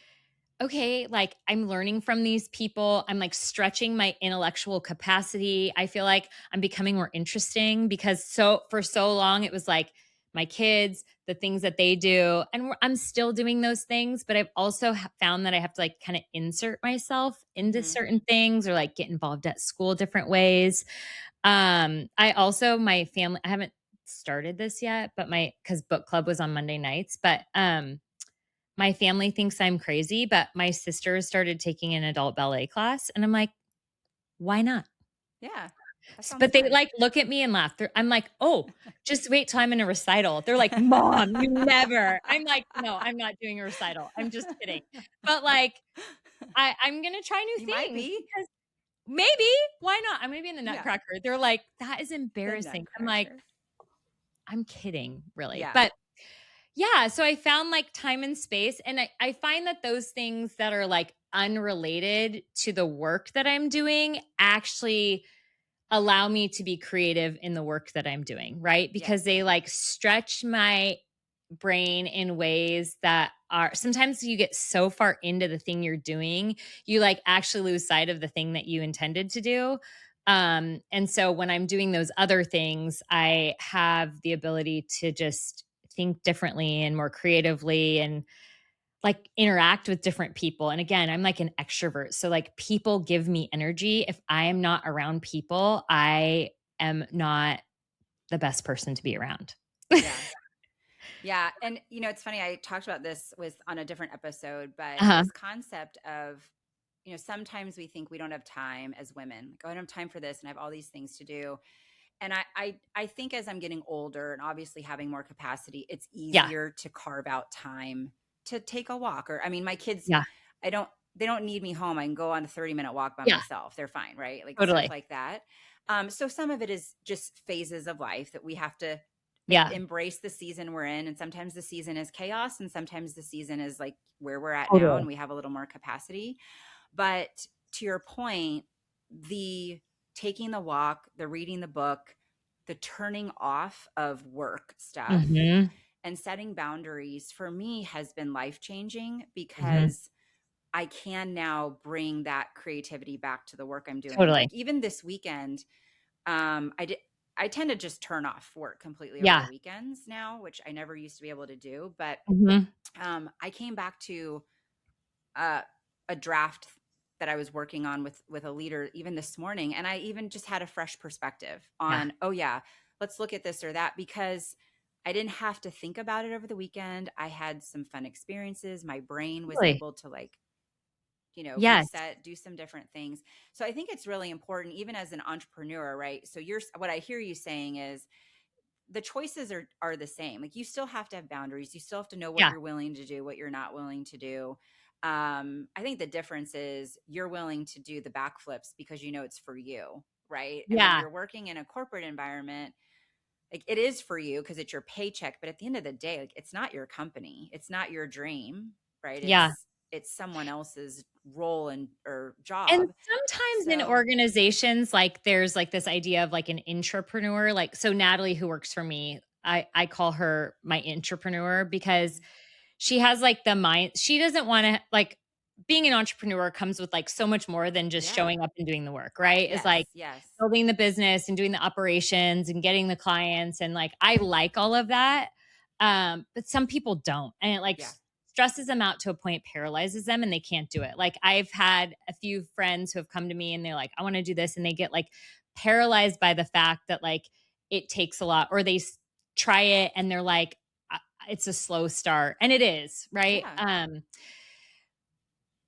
okay, like I'm learning from these people. I'm like stretching my intellectual capacity. I feel like I'm becoming more interesting because for so long it was like my kids, the things that they do, and I'm still doing those things, but I've also found that I have to like kind of insert myself into Mm-hmm. certain things or like get involved at school different ways. I also my family I haven't started this yet, but cuz book club was on Monday nights, but my family thinks I'm crazy, but my sister started taking an adult ballet class and I'm like, "Why not?" Yeah. That sounds But they fun. like look at me and laugh. I'm like, "Oh, just wait till I'm in a recital." They're like, "Mom, you never." I'm like, "No, I'm not doing a recital. I'm just kidding." But like I'm going to try new You might things be because maybe, why not? I'm going to be in the yeah, Nutcracker. They're like, "That is the embarrassing." I'm like, Nutcracker. "I'm kidding, really." Yeah. But yeah, so I found like time and space, and I find that those things that are like unrelated to the work that I'm doing actually allow me to be creative in the work that I'm doing, right? Because Yes. they like stretch my brain in ways that are sometimes you get so far into the thing you're doing, you like actually lose sight of the thing that you intended to do. And so when I'm doing those other things, I have the ability to just think differently and more creatively and like interact with different people. And again, I'm like an extrovert. So like people give me energy. If I am not around people, I am not the best person to be around. Yeah. Yeah. And it's funny, I talked about this with on a different episode, but Uh-huh. this concept of, sometimes we think we don't have time as women. Like, oh, I don't have time for this and I have all these things to do. And I think as I'm getting older and obviously having more capacity, it's Yeah. easier to carve out time to take a walk. Or I mean, my kids, Yeah. they don't need me home. I can go on a 30-minute walk by Yeah. myself. They're fine, right? Like stuff Totally. like that. So some of it is just phases of life that we have to Yeah. embrace the season we're in. And sometimes the season is chaos, and sometimes the season is like where we're at now, Totally. and we have a little more capacity. But to your point, the taking the walk, the reading the book, the turning off of work stuff Mhm. and setting boundaries for me has been life changing Mhm. because I can now bring that creativity back to the work I'm doing. Totally. Like even this weekend, I tend to just turn off work completely over the Yeah. weekends now, which I never used to be able to do. But Mhm. I came back to uh, a draft that I was working on with a leader even this morning, and I even just had a fresh perspective Yeah. on, oh yeah, let's look at this or that, because I didn't have to think about it over the weekend. I had some fun experiences. My brain was Totally. able to like, Yes. reset, do some different things. So I think it's really important, even as an entrepreneur, right? So what I hear you saying is the choices are the same. Like you still have to have boundaries. You still have to know what Yeah. you're willing to do, what you're not willing to do. I think the difference is you're willing to do the backflips because it's for you, right? And when Yeah. you're working in a corporate environment, like it is for you because it's your paycheck, but at the end of the day, like it's not your company, it's not your dream, right? Yeah. It's someone else's role and or And job. sometimes in So organizations, like there's like this idea of like an intrapreneur. Like, so Natalie, who works for me, I call her my intrapreneur because she has like the mind. She doesn't want to like being an entrepreneur comes with like so much more than just yeah, showing up and doing the work, right? It's like yes, yes, building the business and doing the operations and getting the clients. And like, I like all of that. But some people don't. And it like yeah, stresses them out to a point, paralyzes them, and they can't do it. Like I've had a few friends who have come to me and they're like, I want to do this. And they get like paralyzed by the fact that like it takes a lot, or try it and they're like, it's a slow start. And it is, right? Yeah.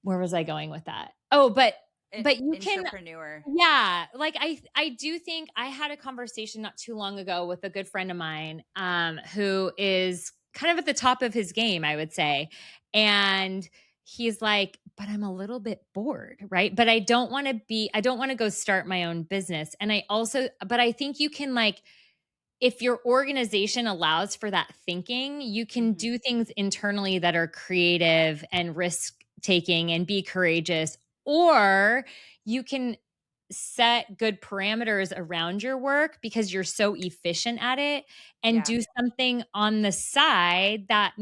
Where was I going with that? Oh, but you can, Entrepreneur. yeah, like I do think I had a conversation not too long ago with a good friend of mine who is kind of at the top of his game, I would say. And he's like, but I'm a little bit bored, right? But I don't want to go start my own business. And but I think you can, like, if your organization allows for that thinking, you can Mm-hmm. do things internally that are creative and risk taking and be courageous, or you can set good parameters around your work because you're so efficient at it, and Yeah. do something on the side that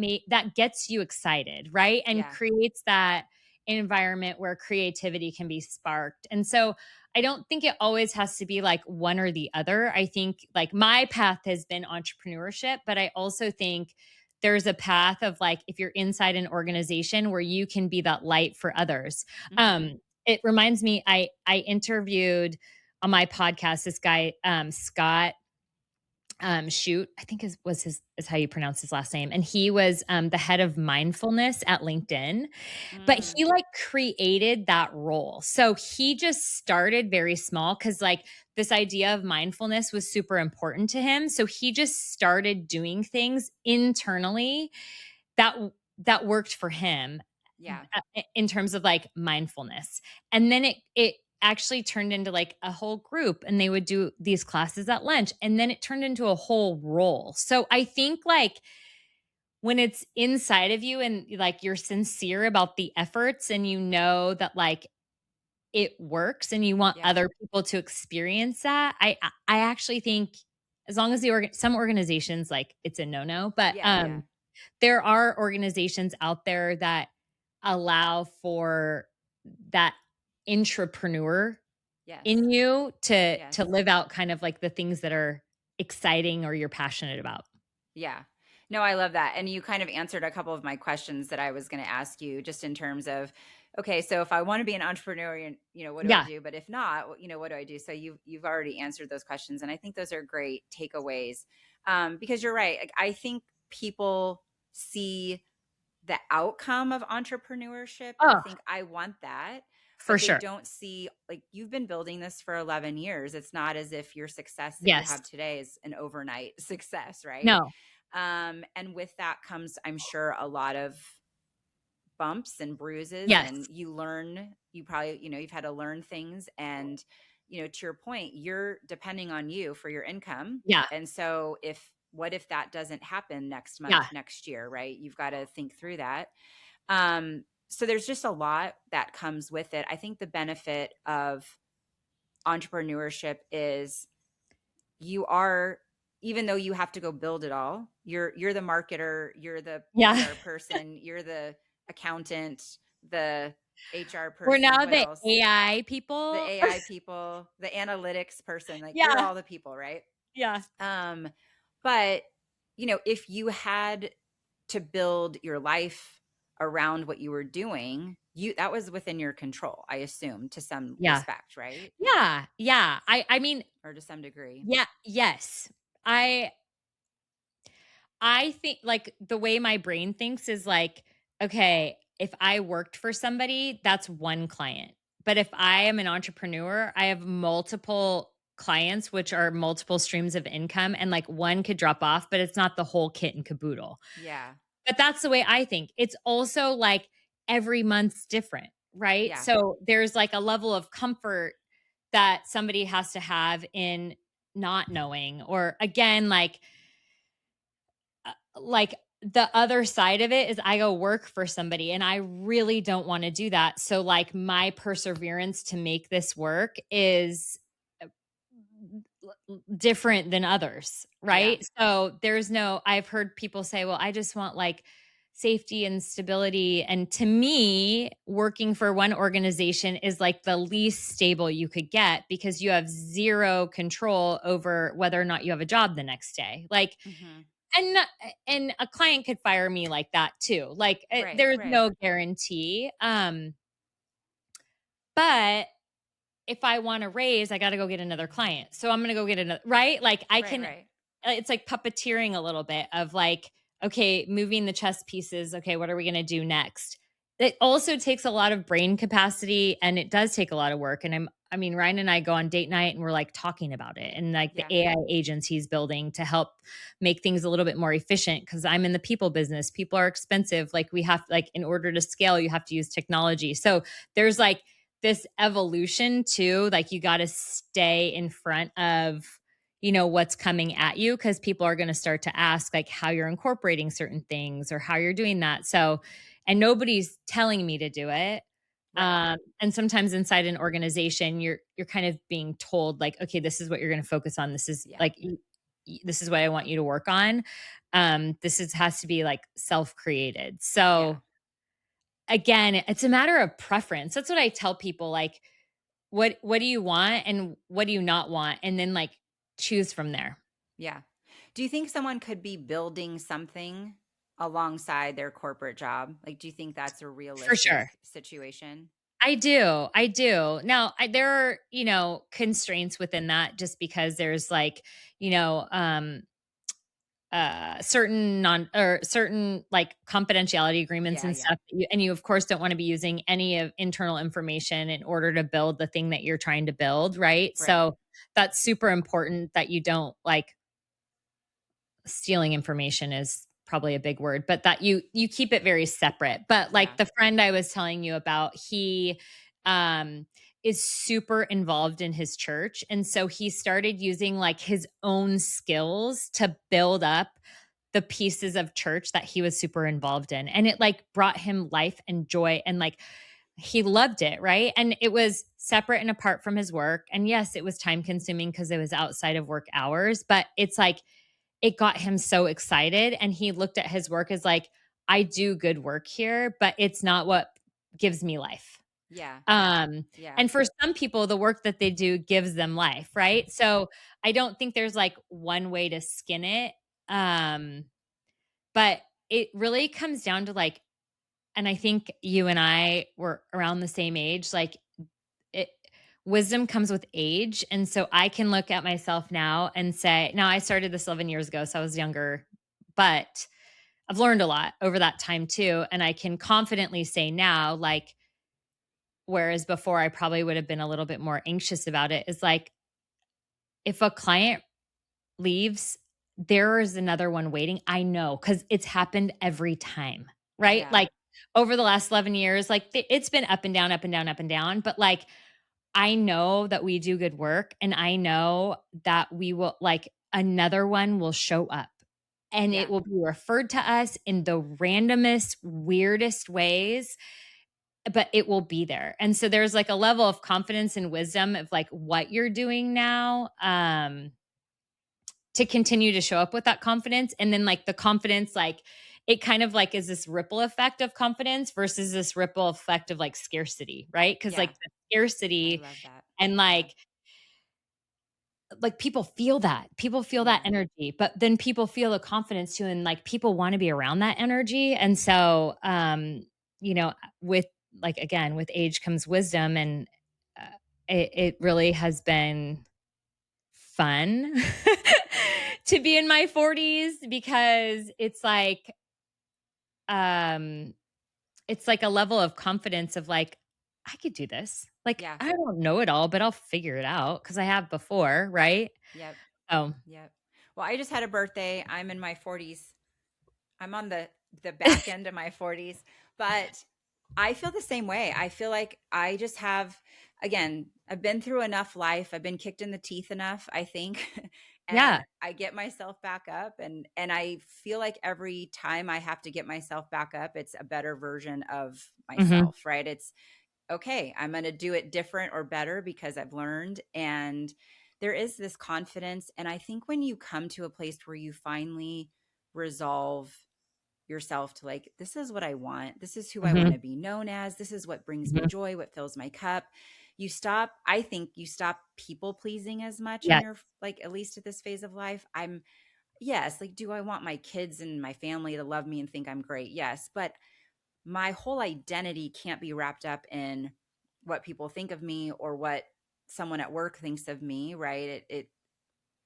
gets you excited, right? And Yeah. creates that environment where creativity can be sparked. And so I don't think it always has to be like one or the other. I think like my path has been entrepreneurship, but I also think there's a path of like, if you're inside an organization where you can be that light for others. Mm-hmm. It reminds me, I interviewed on my podcast this guy, Scott Shoot, I think is how you pronounce his last name. And he was the head of mindfulness at LinkedIn, but Mm. he like created that role. So he just started very small because like this idea of mindfulness was super important to him. So he just started doing things internally that that worked for him Yeah. in terms of like mindfulness. And then it actually turned into like a whole group, and they would do these classes at lunch, and then it turned into a whole role. So I think like when it's inside of you and like you're sincere about the efforts and you know that like it works and you want Yeah. other people to experience that, I actually think as long as some organizations, like, it's a no-no, but Yeah. Yeah. there are organizations out there that allow for that entrepreneur Yes. in you to Yes. live out kind of like the things that are exciting or you're passionate about. Yeah. No, I love that. And you kind of answered a couple of my questions that I was going to ask you, just in terms of, okay, so if I want to be an entrepreneur, what do I Yeah. do? But if not, what do I do? So you've already answered those questions. And I think those are great takeaways. Because you're right. Like, I think people see the outcome of entrepreneurship and Oh, think, I want that, for but they sure. don't see, like, you've been building this for 11 years. It's not as if your success that you Yes. have today is an overnight success, right? No. And with that comes, I'm sure, a lot of bumps and bruises, and Yes. you probably, you've had to learn things. And, to your point, you're depending on you for your income. Yeah. And so what if that doesn't happen next month, Yeah. next year, right? You've got to think through that. So there's just a lot that comes with it. I think the benefit of entrepreneurship is you are, even though you have to go build it all, you're the marketer, you're the Yeah. PR person, you're the accountant, the HR We're person, now what the else? AI The people. AI people, the analytics person, like, you're Yeah. all the people, right? Yeah. Um, but if you had to build your life around what you were doing, that was within your control, I assume, to some Yeah. respect, right? Yeah. Yeah. I mean, Or to some degree. yeah, yes. I I think like the way my brain thinks is like, okay, if I worked for somebody, that's one client. But if I am an entrepreneur, I have multiple clients, which are multiple streams of income, and like one could drop off, but it's not the whole kit and caboodle. Yeah. But that's the way I think. It's also like every month's different, right? Yeah. So there's like a level of comfort that somebody has to have in not knowing, or again, like the other side of it is I go work for somebody and I really don't want to do that. So like my perseverance to make this work is different than others, Yeah. right? So I've heard people say, well, I just want like safety and stability. And to me, working for one organization is like the least stable you could get because you have zero control over whether or not you have a job the next day. Like, Mm-hmm. and not- and a client could fire me like that too. Like, Right. there's Right. no guarantee. But if I want to raise, I got to go get another client. So I'm going to go get another, right? Like I Right. can Right. it's like puppeteering a little bit of like, okay, moving the chess pieces. Okay, what are we going to do next? It also takes a lot of brain capacity and it does take a lot of work. And I mean, Ryan and I go on date night and we're like talking about it and like the Yeah. AI agents he's building to help make things a little bit more efficient. Cause I'm in the people business. People are expensive. Like we have, like, in order to scale, you have to use technology. So there's like this evolution too. Like you got to stay in front of, what's coming at you, because people are going to start to ask like how you're incorporating certain things or how you're doing that. So, and nobody's telling me to do it. Right. And sometimes inside an organization, you're kind of being told like, okay, this is what you're going to focus on. This is Yeah. like, this is what I want you to work on. Has to be like self-created. Yeah. So again, it's a matter of preference. That's what I tell people. Like, what do you want and what do you not want? And then like choose from there. Yeah. Do you think someone could be building something alongside their corporate job? Like, do you think that's a For realistic sure. situation? I do. I do. Now, there are, constraints within that just because there's like, you know, um, certain like confidentiality agreements Yeah. and Yeah. stuff and you of course don't want to be using any of internal information in order to build the thing that you're trying to build, right? Right. So that's super important that you don't like stealing information is probably a big word, but that you keep it very separate. But like Yeah. the friend I was telling you about, he um is super involved in his church, and so he started using like his own skills to build up the pieces of church that he was super involved in, and it like brought him life and joy, and like he loved it, right? And it was separate and apart from his work, and yes, it was time consuming because it was outside of work hours, but it's like it got him so excited, and he looked at his work as like, I do good work here, but it's not what gives me life. Yeah. Um, Yeah. and for some people, the work that they do gives them life, right? So I don't think there's like one way to skin it. Um, but it really comes down to like, and I think you and I were around the same age, like it, wisdom comes with age. And so I can look at myself now and say, now I started this 11 years ago, so I was younger, but I've learned a lot over that time too. And I can confidently say now, like, whereas before I probably would have been a little bit more anxious about it, is like, if a client leaves, there is another one waiting. I know because it's happened every time, right? Yeah. Like over the last 11 years, like it's been up and down, up and down, up and down. But like, I know that we do good work and I know that we will like another one will show up and it Yeah. will be referred to us in the randomest, weirdest ways, but it will be there. And so there's like a level of confidence and wisdom of like what you're doing now. To continue to show up with that confidence. And then like the confidence, like it kind of like is this ripple effect of confidence versus this ripple effect of like scarcity, right? Because Yeah. like the I scarcity love that. and Yeah. like people feel that. People feel that Yeah. energy, but then people feel the confidence too. And like people want to be around that energy. And so with like again, with age comes wisdom and uh, it really has been fun to be in my 40s because um it's like a level of confidence of like I could do this. Like Yeah. I don't know it all, but I'll figure it out cuz I have before, right? Yep. Oh. Yep. Well, I just had a birthday. I'm in my 40s. I'm on the back end of my 40s, but I feel the same way. I feel like I just have again, I've been through enough life. I've been kicked in the teeth enough, I think. And Yeah. I get myself back up and I feel like every time I have to get myself back up, it's a better version of Mhm. myself, right? It's okay, I'm going to do it different or better because I've learned. And there is this confidence. And I think when you come to a place where you finally resolve yourself to like, this is what I want, this is who I want Mhm. to be known as, this is what brings me Mhm. joy, what fills my cup. I think you stop people pleasing as much in Yeah. your, like, at least at this phase of life. Yes, like, do I want my kids and my family to love me and think I'm great? Yes. But my whole identity can't be wrapped up in what people think of me or what someone at work thinks of me, right?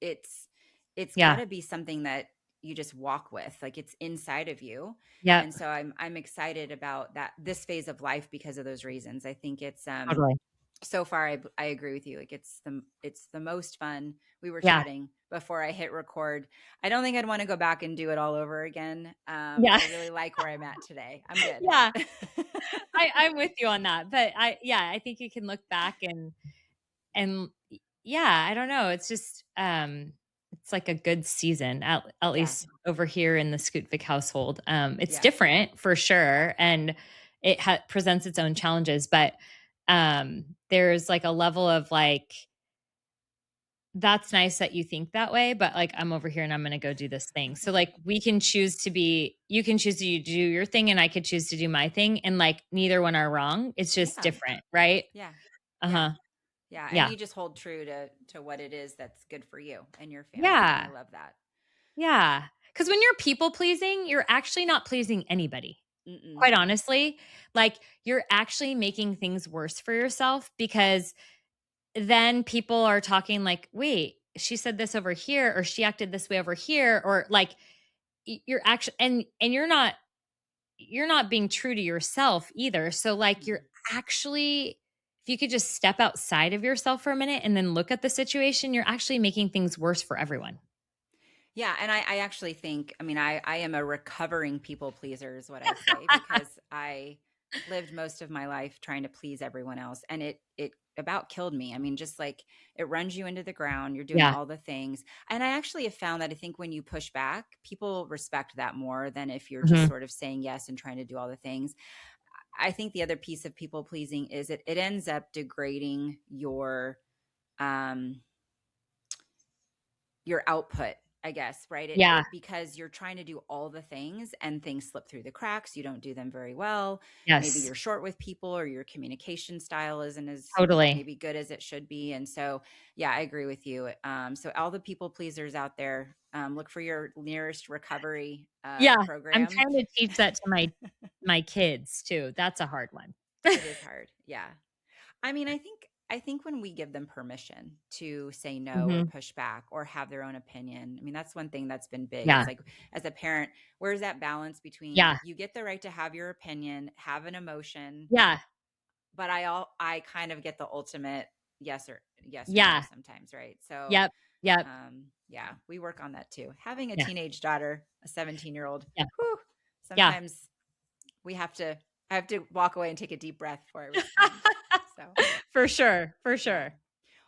It's it's got Yeah. to be something that you just walk with, like it's inside of you. Yep. And so I'm excited about that, this phase of life, because of those reasons. I think it's Totally. so far I agree with you. Like it's the most fun. We were Yeah. chatting before I hit record. I don't think I'd want to go back and do it all over again. Yeah. I really like where I'm at today. I'm good. Yeah. I'm with you on that. But I think you can look back and yeah, I don't know. It's just it's like a good season, at Yeah. least over here in the Skutvik household. It's Yeah. different for sure, and it presents its own challenges, but there's like a level of like, that's nice that you think that way, but like I'm over here and I'm going to go do this thing. So like we can choose to be, you can choose to do your thing and I could choose to do my thing, and like neither one are wrong. It's just Yeah. different, right? Yeah. Yeah. Uh-huh. Yeah. And Yeah. you just hold true to what it is that's good for you and your family. And I Yeah. love that. Yeah. Cuz when you're people pleasing, you're actually not pleasing anybody. Mm-mm. Quite honestly, like you're actually making things worse for yourself, because then people are talking like, "Wait, she said this over here, or she acted this way over here," or like you're actually, and you're not being true to yourself either. So like Mm-mm. you're actually, if you could just step outside of yourself for a minute and then look at the situation, you're actually making things worse for everyone. Yeah, and I actually think, I mean, I am a recovering people pleaser is what I say, because I lived most of my life trying to please everyone else, and it about killed me. I mean, just like it runs you into the ground. You're doing Yeah. all the things. And I actually have found that I think when you push back, people respect that more than if you're just Mhm. sort of saying yes and trying to do all the things. I think the other piece of people pleasing is it ends up degrading um your output, I guess, right? Yeah. Because you're trying to do all the things and things slip through the cracks. You don't do them very well. Maybe Yes. you're short with people, or your communication style isn't as Totally. maybe good as it should be. And so, yeah, I agree with you. So all the people pleasers out there, look for your nearest recovery Yeah. I'm program. trying to teach that to my kids too. That's a hard one. It is hard. Yeah. I mean, I think when we give them permission to say no or Mhm. push back or have their own opinion, I mean, that's one thing that's been big. It's Yeah. like, as a parent, where's that balance between Yeah. you get the right to have your opinion, have an emotion, Yeah. but I kind of get the ultimate yes or no Yeah. sometimes, right? So, Yep. Yep. yeah, we work on that too. Having a Yeah. teenage daughter, a 17-year-old, Yeah. whew, Yeah. sometimes I have to walk away and take a deep breath before I respond. So, For sure. For yeah. sure.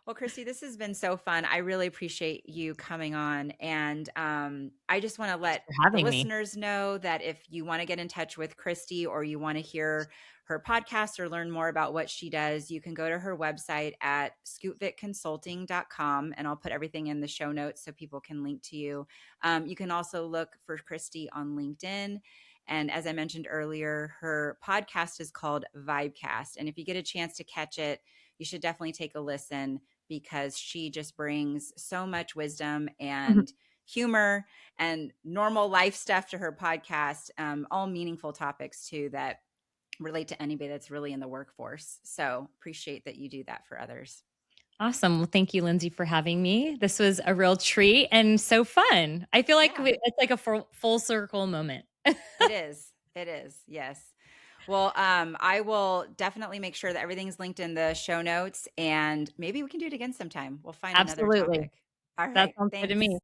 Well, Kristi, this has been so fun. I really appreciate you coming on. And I just want to Thanks let for the having me. listeners know that if you want to get in touch with Kristi, or you want to hear her podcast or learn more about what she does, you can go to her website at skutvikconsulting.com. And I'll put everything in the show notes so people can link to you. You can also look for Kristi on LinkedIn. And as I mentioned earlier, her podcast is called Vibecast. And if you get a chance to catch it, you should definitely take a listen, because she just brings so much wisdom Mhm. and humor and normal life stuff to her podcast, all meaningful topics too that relate to anybody that's really in the workforce. So appreciate that you do that for others. Awesome. Well, thank you, Lindsay, for having me. This was a real treat and so fun. I feel like Yeah, it's like a full circle moment. it is. It is. Yes. Well, I will definitely make sure that everything's linked in the show notes, and maybe we can do it again sometime. We'll find another Absolutely. topic. All That right. sounds good to Thanks. me.